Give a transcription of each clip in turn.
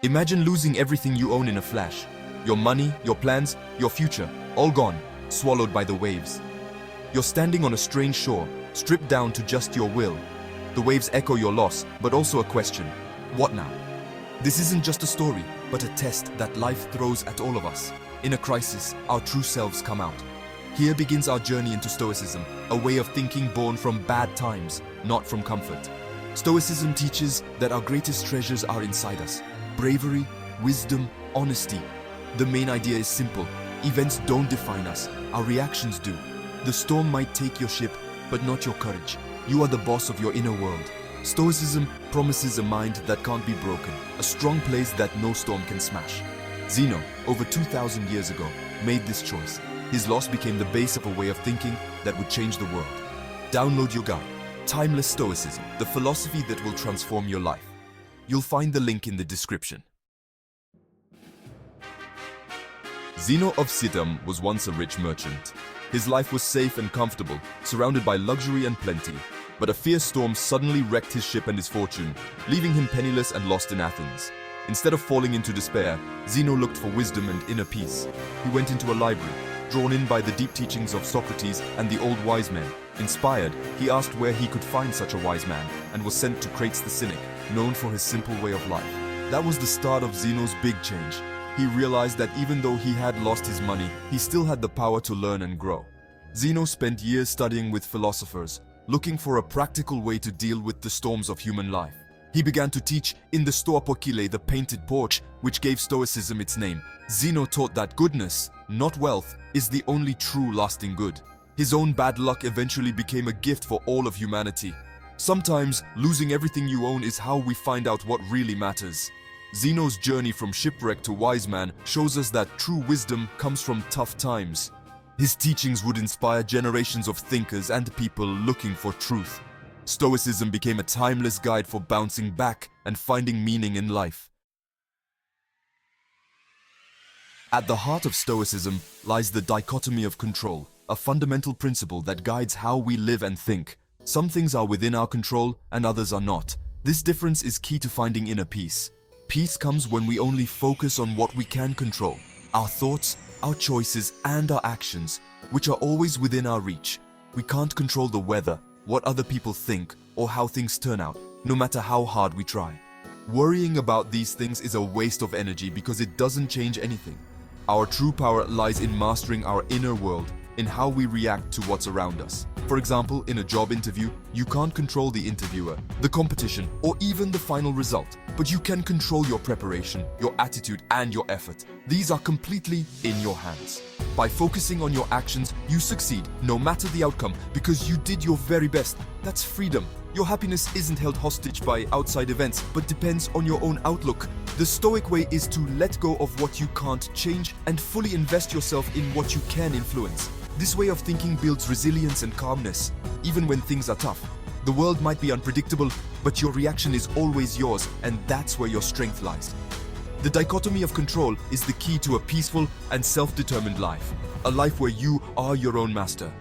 Imagine losing everything you own in a flash. Your money, your plans, your future, all gone, swallowed by the waves. You're standing on a strange shore, stripped down to just your will. The waves echo your loss, but also a question. What now? This isn't just a story, but a test that life throws at all of us. In a crisis, our true selves come out. Here begins our journey into Stoicism, a way of thinking born from bad times, not from comfort. Stoicism teaches that our greatest treasures are inside us. Bravery, wisdom, honesty. The main idea is simple. Events don't define us, our reactions do. The storm might take your ship, but not your courage. You are the boss of your inner world. Stoicism promises a mind that can't be broken, a strong place that no storm can smash. Zeno, over 2,000 years ago, made this choice. His loss became the base of a way of thinking that would change the world. Download your guide, Timeless Stoicism, the philosophy that will transform your life. You'll find the link in the description. Zeno of Cithum was once a rich merchant. His life was safe and comfortable, surrounded by luxury and plenty. But a fierce storm suddenly wrecked his ship and his fortune, leaving him penniless and lost in Athens. Instead of falling into despair, Zeno looked for wisdom and inner peace. He went into a library, drawn in by the deep teachings of Socrates and the old wise men. Inspired, he asked where he could find such a wise man, and was sent to Crates the Cynic, known for his simple way of life. That was the start of Zeno's big change. He realized that even though he had lost his money, he still had the power to learn and grow. Zeno spent years studying with philosophers, looking for a practical way to deal with the storms of human life. He began to teach in the Stoa Poikile, the painted porch, which gave Stoicism its name. Zeno taught that goodness, not wealth, is the only true lasting good. His own bad luck eventually became a gift for all of humanity. Sometimes, losing everything you own is how we find out what really matters. Zeno's journey from shipwreck to wise man shows us that true wisdom comes from tough times. His teachings would inspire generations of thinkers and people looking for truth. Stoicism became a timeless guide for bouncing back and finding meaning in life. At the heart of Stoicism lies the dichotomy of control, a fundamental principle that guides how we live and think. Some things are within our control and others are not. This difference is key to finding inner peace. Peace comes when we only focus on what we can control, our thoughts, our choices, and our actions, which are always within our reach. We can't control the weather, what other people think, or how things turn out, no matter how hard we try. Worrying about these things is a waste of energy because it doesn't change anything. Our true power lies in mastering our inner world, in how we react to what's around us. For example, in a job interview, you can't control the interviewer, the competition, or even the final result, but you can control your preparation, your attitude, and your effort. These are completely in your hands. By focusing on your actions, you succeed, no matter the outcome, because you did your very best. That's freedom. Your happiness isn't held hostage by outside events, but depends on your own outlook. The Stoic way is to let go of what you can't change and fully invest yourself in what you can influence. This way of thinking builds resilience and calmness, even when things are tough. The world might be unpredictable, but your reaction is always yours, and that's where your strength lies. The dichotomy of control is the key to a peaceful and self-determined life, a life where you are your own master.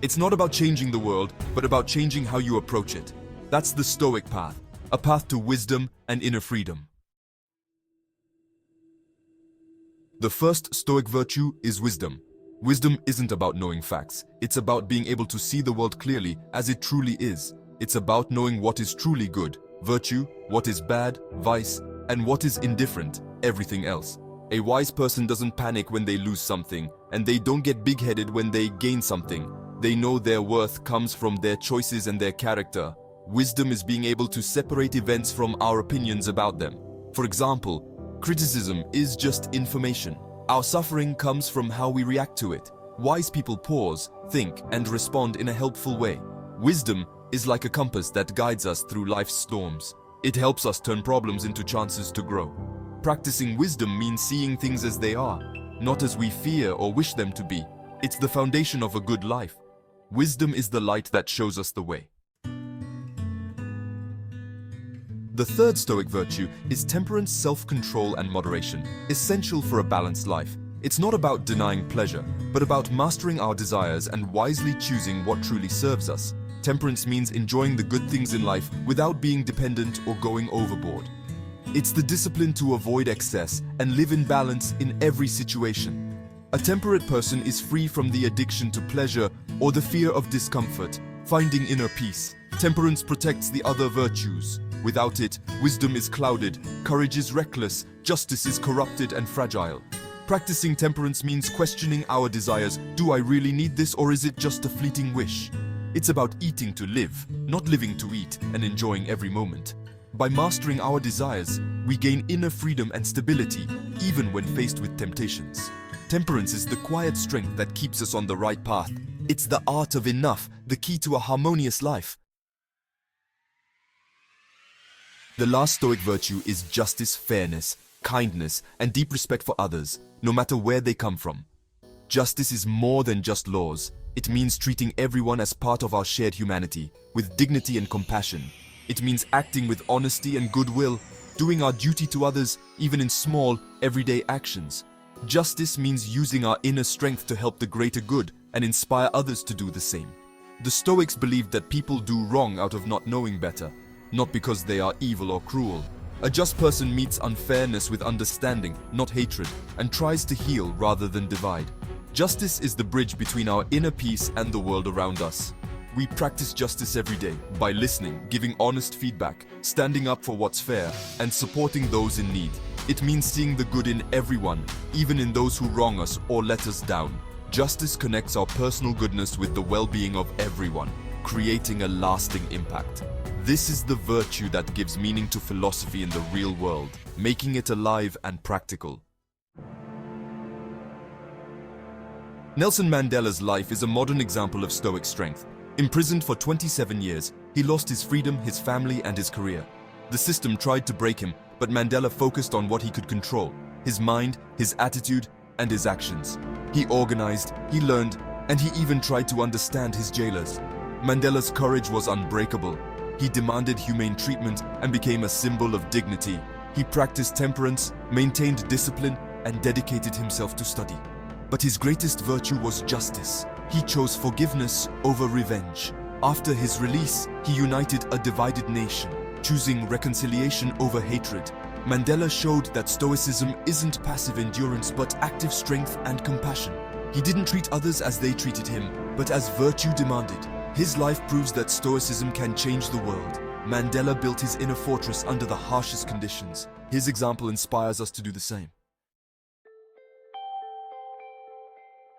It's not about changing the world, but about changing how you approach it. That's the Stoic path, a path to wisdom and inner freedom. The first Stoic virtue is wisdom. Wisdom isn't about knowing facts. It's about being able to see the world clearly as it truly is. It's about knowing what is truly good, virtue, what is bad, vice, and what is indifferent, everything else. A wise person doesn't panic when they lose something, and they don't get big-headed when they gain something. They know their worth comes from their choices and their character. Wisdom is being able to separate events from our opinions about them. For example, criticism is just information. Our suffering comes from how we react to it. Wise people pause, think, and respond in a helpful way. Wisdom is like a compass that guides us through life's storms. It helps us turn problems into chances to grow. Practicing wisdom means seeing things as they are, not as we fear or wish them to be. It's the foundation of a good life. Wisdom is the light that shows us the way. The third Stoic virtue is temperance, self-control, and moderation, essential for a balanced life. It's not about denying pleasure, but about mastering our desires and wisely choosing what truly serves us. Temperance means enjoying the good things in life without being dependent or going overboard. It's the discipline to avoid excess and live in balance in every situation. A temperate person is free from the addiction to pleasure or the fear of discomfort, finding inner peace. Temperance protects the other virtues. Without it, wisdom is clouded, courage is reckless, justice is corrupted and fragile. Practicing temperance means questioning our desires. Do I really need this, or is it just a fleeting wish? It's about eating to live, not living to eat and enjoying every moment. By mastering our desires, we gain inner freedom and stability, even when faced with temptations. Temperance is the quiet strength that keeps us on the right path. It's the art of enough, the key to a harmonious life. The last Stoic virtue is justice, fairness, kindness, and deep respect for others, no matter where they come from. Justice is more than just laws. It means treating everyone as part of our shared humanity, with dignity and compassion. It means acting with honesty and goodwill, doing our duty to others, even in small, everyday actions. Justice means using our inner strength to help the greater good and inspire others to do the same. The Stoics believed that people do wrong out of not knowing better, not because they are evil or cruel. A just person meets unfairness with understanding, not hatred, and tries to heal rather than divide. Justice is the bridge between our inner peace and the world around us. We practice justice every day by listening, giving honest feedback, standing up for what's fair, and supporting those in need. It means seeing the good in everyone, even in those who wrong us or let us down. Justice connects our personal goodness with the well-being of everyone, creating a lasting impact. This is the virtue that gives meaning to philosophy in the real world, making it alive and practical. Nelson Mandela's life is a modern example of Stoic strength. Imprisoned for 27 years, he lost his freedom, his family, and his career. The system tried to break him, but Mandela focused on what he could control: his mind, his attitude, and his actions. He organized, he learned, and he even tried to understand his jailers. Mandela's courage was unbreakable. He demanded humane treatment and became a symbol of dignity. He practiced temperance, maintained discipline, and dedicated himself to study. But his greatest virtue was justice. He chose forgiveness over revenge. After his release, he united a divided nation, choosing reconciliation over hatred. Mandela showed that Stoicism isn't passive endurance but active strength and compassion. He didn't treat others as they treated him, but as virtue demanded. His life proves that Stoicism can change the world. Mandela built his inner fortress under the harshest conditions. His example inspires us to do the same.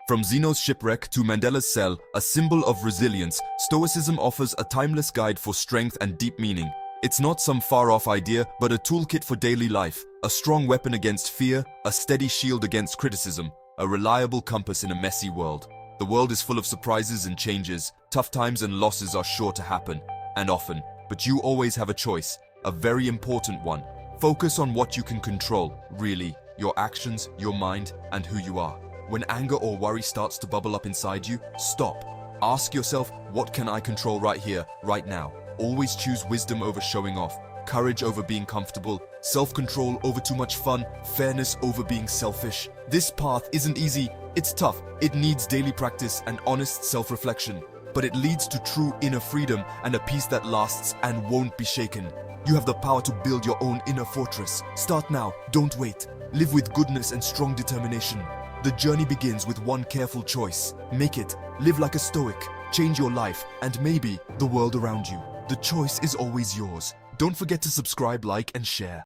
From Zeno's shipwreck to Mandela's cell, a symbol of resilience, Stoicism offers a timeless guide for strength and deep meaning. It's not some far-off idea, but a toolkit for daily life, a strong weapon against fear, a steady shield against criticism, a reliable compass in a messy world. The world is full of surprises and changes. Tough times and losses are sure to happen, and often, but you always have a choice, a very important one. Focus on what you can control, really, your actions, your mind, and who you are. When anger or worry starts to bubble up inside you, stop. Ask yourself, what can I control right here, right now? Always choose wisdom over showing off, courage over being comfortable, self-control over too much fun, fairness over being selfish. This path isn't easy, it's tough. It needs daily practice and honest self-reflection. But it leads to true inner freedom and a peace that lasts and won't be shaken. You have the power to build your own inner fortress. Start now, don't wait. Live with goodness and strong determination. The journey begins with one careful choice. Make it. Live like a Stoic. Change your life and maybe the world around you. The choice is always yours. Don't forget to subscribe, like, and share.